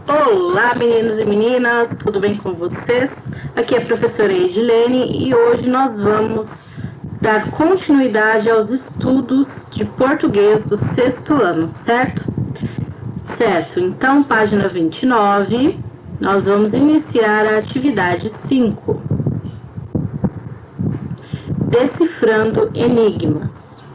Olá, meninos e meninas, tudo bem com vocês? Aqui é a professora Edilene e hoje nós vamos dar continuidade aos estudos de português do sexto ano, certo? Certo, então, página 29, nós vamos iniciar a atividade 5. Decifrando enigmas.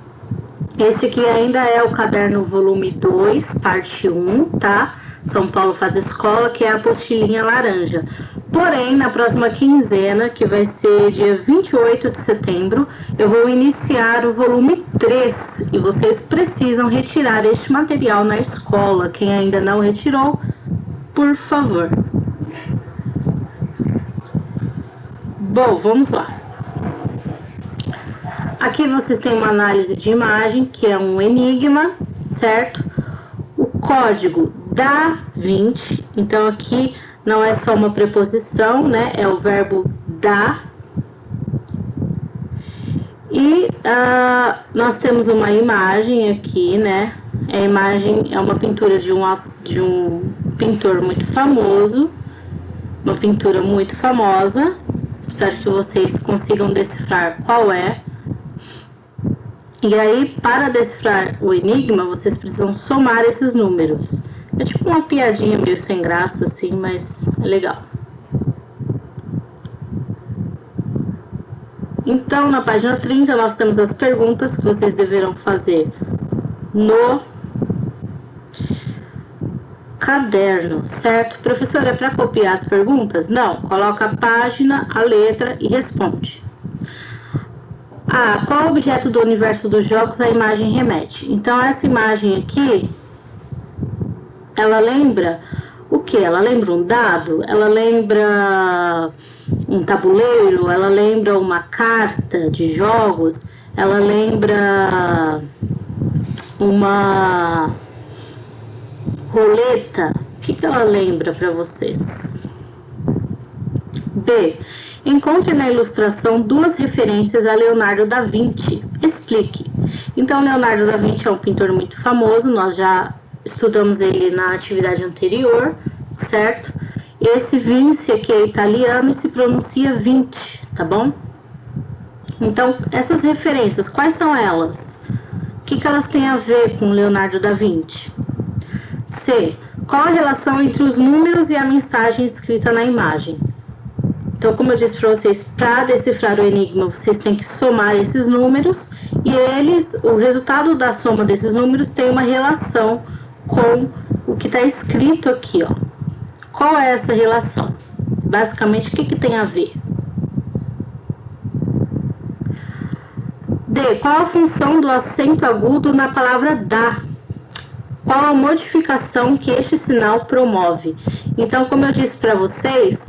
Este aqui ainda é o caderno volume 2, parte 1, tá? São Paulo Faz Escola, que é a apostilinha laranja. Porém, na próxima quinzena, que vai ser dia 28 de setembro, eu vou iniciar o volume 3 e vocês precisam retirar este material na escola. Quem ainda não retirou, por favor. Bom, vamos lá. Aqui vocês têm uma análise de imagem, que é um enigma, certo? O código da 20, então aqui não é só uma preposição, né? É o verbo dar. E nós temos uma imagem aqui, né? A imagem é uma pintura de um pintor muito famoso, uma pintura muito famosa. Espero que vocês consigam decifrar qual é. E aí, para decifrar o enigma, vocês precisam somar esses números. É tipo uma piadinha meio sem graça, assim, mas é legal. Então, na página 30, nós temos as perguntas que vocês deverão fazer no caderno, certo? Professora, é para copiar as perguntas? Não, coloca a página, a letra e responde. Qual objeto do universo dos jogos a imagem remete? Então, essa imagem aqui, ela lembra o quê? Ela lembra um dado? Ela lembra um tabuleiro? Ela lembra uma carta de jogos? Ela lembra uma roleta? O que ela lembra para vocês? B. Encontre na ilustração duas referências a Leonardo da Vinci. Explique. Então, Leonardo da Vinci é um pintor muito famoso, nós já estudamos ele na atividade anterior, certo? Esse Vinci aqui é italiano e se pronuncia Vinci, tá bom? Então, essas referências, quais são elas? O que elas têm a ver com Leonardo da Vinci? C. Qual a relação entre os números e a mensagem escrita na imagem? Então, como eu disse para vocês, para decifrar o enigma, vocês têm que somar esses números e o resultado da soma desses números tem uma relação com o que está escrito aqui, ó. Qual é essa relação? Basicamente, o que tem a ver? D. Qual a função do acento agudo na palavra dá? Qual a modificação que este sinal promove? Então, como eu disse para vocês,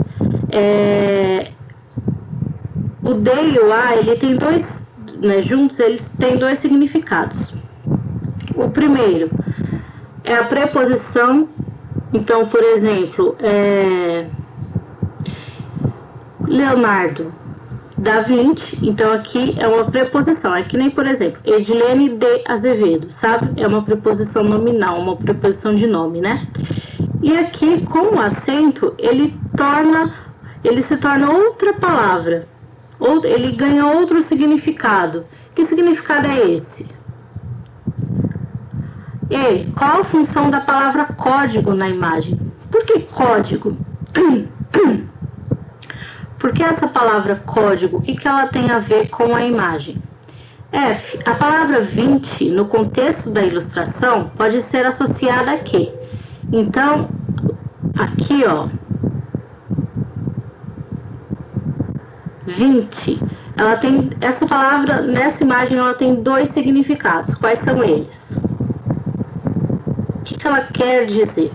o D e o A, ele tem dois, né, juntos eles têm dois significados. O primeiro é a preposição. Então, por exemplo, Leonardo da Vinci, então aqui é uma preposição, é que nem, por exemplo, Edilene de Azevedo, sabe? É uma preposição nominal, uma preposição de nome, né? E aqui, com o acento, ele se torna outra palavra, ele ganha outro significado. Que significado é esse? E qual a função da palavra código na imagem? Por que código? Por que essa palavra código? O que ela tem a ver com a imagem? F. A palavra 20, no contexto da ilustração, pode ser associada a quê? Então, aqui, ó, 20, essa palavra, nessa imagem, ela tem dois significados. Quais são eles? O que ela quer dizer?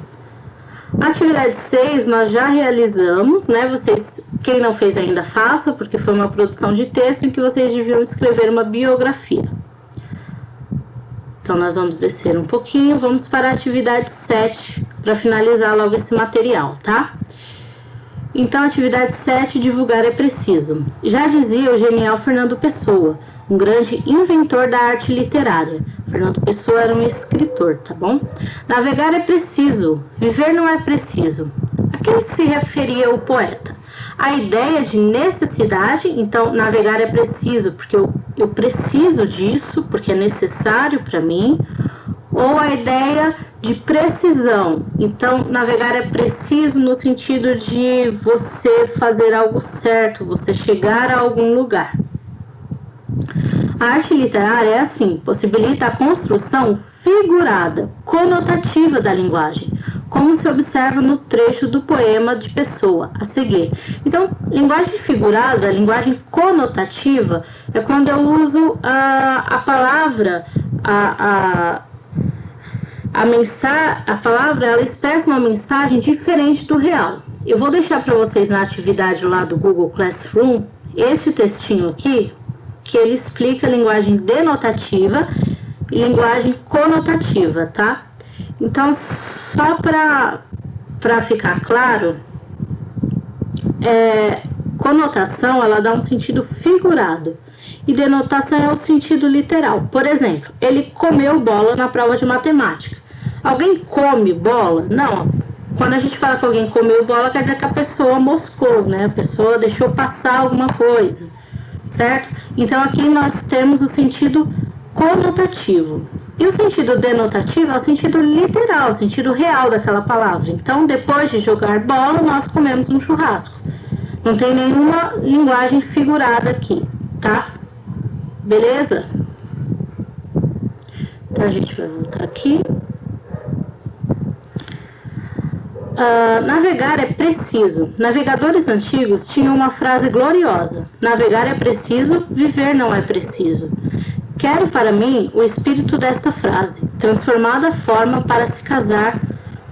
A atividade 6 nós já realizamos, né? Vocês, quem não fez ainda, faça, porque foi uma produção de texto em que vocês deviam escrever uma biografia. Então, nós vamos descer um pouquinho, vamos para a atividade 7, para finalizar logo esse material, tá? Então, atividade 7, divulgar é preciso. Já dizia o genial Fernando Pessoa, um grande inventor da arte literária. Fernando Pessoa era um escritor, tá bom? Navegar é preciso, viver não é preciso. A que se referia o poeta? A ideia de necessidade, então navegar é preciso, porque eu preciso disso, porque é necessário para mim, ou a ideia de precisão, então navegar é preciso no sentido de você fazer algo certo, você chegar a algum lugar. A arte literária é assim, possibilita a construção figurada, conotativa da linguagem, como se observa no trecho do poema de Pessoa, a seguir. Então, linguagem figurada, linguagem conotativa, é quando eu uso a palavra, a palavra, ela expressa uma mensagem diferente do real. Eu vou deixar para vocês na atividade lá do Google Classroom, este textinho aqui, que ele explica a linguagem denotativa e linguagem conotativa, tá? Então, só para ficar claro, conotação, ela dá um sentido figurado e denotação é o sentido literal. Por exemplo, ele comeu bola na prova de matemática. Alguém come bola? Não. Quando a gente fala que alguém comeu bola, quer dizer que a pessoa moscou, né? A pessoa deixou passar alguma coisa, certo? Então, aqui nós temos o sentido conotativo. E o sentido denotativo é o sentido literal, o sentido real daquela palavra. Então, depois de jogar bola, nós comemos um churrasco. Não tem nenhuma linguagem figurada aqui, tá? Beleza? Então, a gente vai voltar aqui. Navegar é preciso. Navegadores antigos tinham uma frase gloriosa: navegar é preciso, viver não é preciso. Quero para mim o espírito desta frase, transformada a forma para se casar,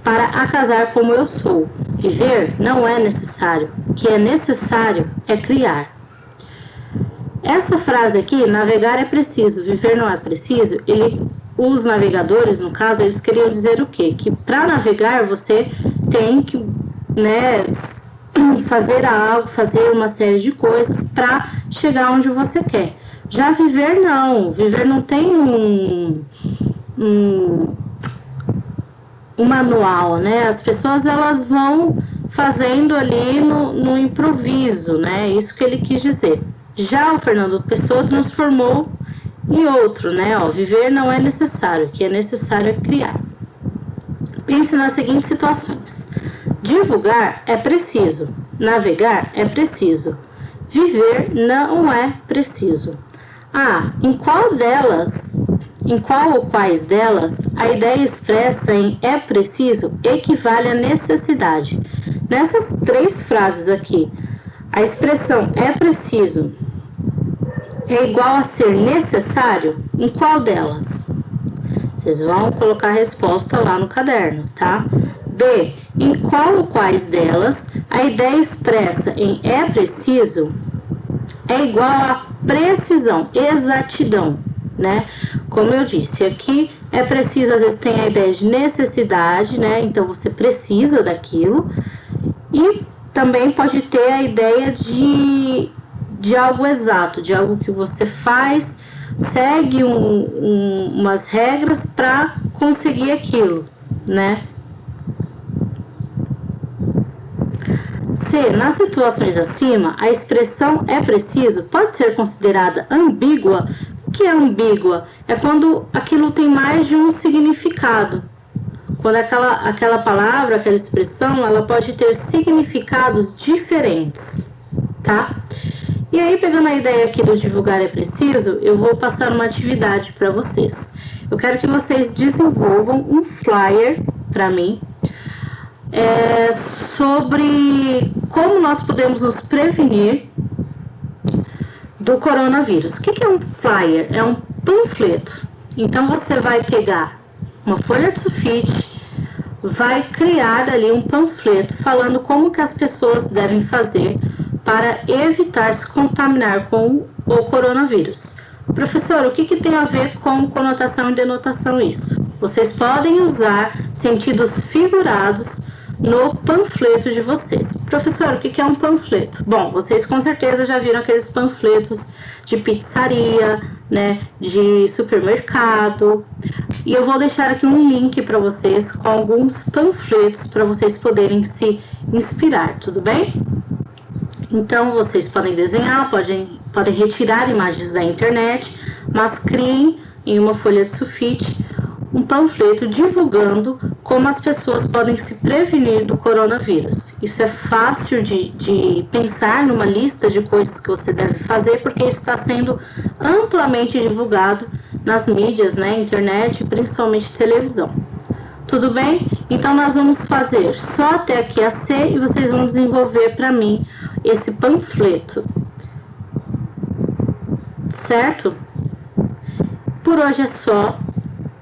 para a casar como eu sou. Viver não é necessário, o que é necessário é criar. Essa frase aqui, navegar é preciso, viver não é preciso, os navegadores, no caso, eles queriam dizer o quê? Que para navegar você tem que, né, fazer algo, fazer uma série de coisas para chegar onde você quer. Já viver não tem um manual, né? As pessoas elas vão fazendo ali no improviso, né? Isso que ele quis dizer. Já o Fernando Pessoa transformou em outro, né? Viver não é necessário, o que é necessário é criar. Pense nas seguintes situações: divulgar é preciso, navegar é preciso, viver não é preciso. Em qual ou quais delas a ideia expressa em é preciso equivale à necessidade? Nessas 3 frases aqui, a expressão é preciso é igual a ser necessário? Em qual delas? Vocês vão colocar a resposta lá no caderno, tá? B. Em qual ou quais delas a ideia expressa em é preciso é igual a precisão, exatidão, né? Como eu disse, aqui é preciso, às vezes tem a ideia de necessidade, né? Então você precisa daquilo. E também pode ter a ideia de algo exato, de algo que você faz, segue umas regras para conseguir aquilo, né? C. Nas situações acima, a expressão é preciso pode ser considerada ambígua. O que é ambígua? É quando aquilo tem mais de um significado. Quando aquela palavra, aquela expressão, ela pode ter significados diferentes, tá? E aí, pegando a ideia aqui do divulgar é preciso, eu vou passar uma atividade para vocês. Eu quero que vocês desenvolvam um flyer para mim, sobre como nós podemos nos prevenir do coronavírus. O que é um flyer? É um panfleto. Então, você vai pegar uma folha de sulfite, vai criar ali um panfleto falando como que as pessoas devem fazer para evitar se contaminar com o coronavírus. Professor, o que tem a ver com conotação e denotação isso? Vocês podem usar sentidos figurados no panfleto de vocês. Professor, o que é um panfleto? Bom, vocês com certeza já viram aqueles panfletos de pizzaria, né, de supermercado. E eu vou deixar aqui um link para vocês com alguns panfletos para vocês poderem se inspirar, tudo bem? Então, vocês podem desenhar, podem retirar imagens da internet, mas criem em uma folha de sulfite um panfleto divulgando como as pessoas podem se prevenir do coronavírus. Isso é fácil de pensar numa lista de coisas que você deve fazer, porque isso está sendo amplamente divulgado nas mídias, né, internet, principalmente televisão. Tudo bem? Então, nós vamos fazer só até aqui a C e vocês vão desenvolver para mim esse panfleto. Certo? Por hoje é só.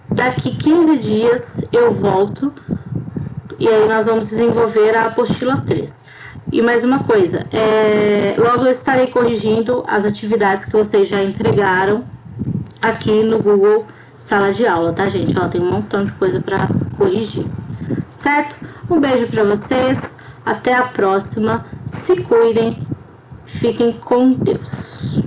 Daqui 15 dias eu volto e aí nós vamos desenvolver a apostila 3. E mais uma coisa, logo eu estarei corrigindo as atividades que vocês já entregaram aqui no Google Sala de Aula, tá, gente? Ó, tem um montão de coisa para corrigir, certo? Um beijo para vocês, até a próxima, se cuidem, fiquem com Deus.